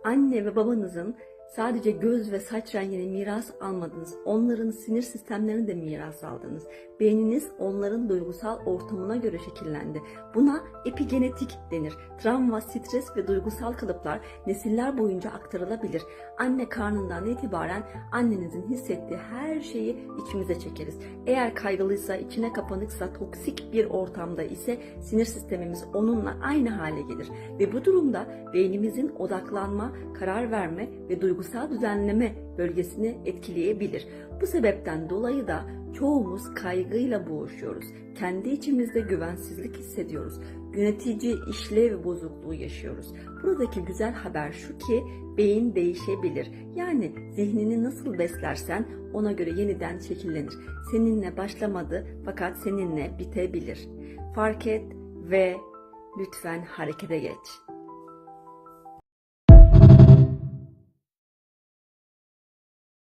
Anne ve babanızın sadece göz ve saç rengini miras almadınız. Onların sinir sistemlerini de miras aldınız. Beyniniz onların duygusal ortamına göre şekillendi. Buna epigenetik denir. Travma, stres ve duygusal kalıplar nesiller boyunca aktarılabilir. Anne karnından itibaren annenizin hissettiği her şeyi içimize çekeriz. Eğer kaygılıysa, içine kapanıksa, toksik bir ortamda ise sinir sistemimiz onunla aynı hale gelir. Ve bu durumda beynimizin odaklanma, karar verme ve duygusal düzenleme bölgesini etkileyebilir. Bu sebepten dolayı da çoğumuz kaygıyla boğuşuyoruz. Kendi içimizde güvensizlik hissediyoruz. Yönetici işlev bozukluğu yaşıyoruz. Buradaki güzel haber şu ki beyin değişebilir. Yani zihnini nasıl beslersen ona göre yeniden şekillenir. Seninle başlamadı fakat seninle bitebilir. Fark et ve lütfen harekete geç.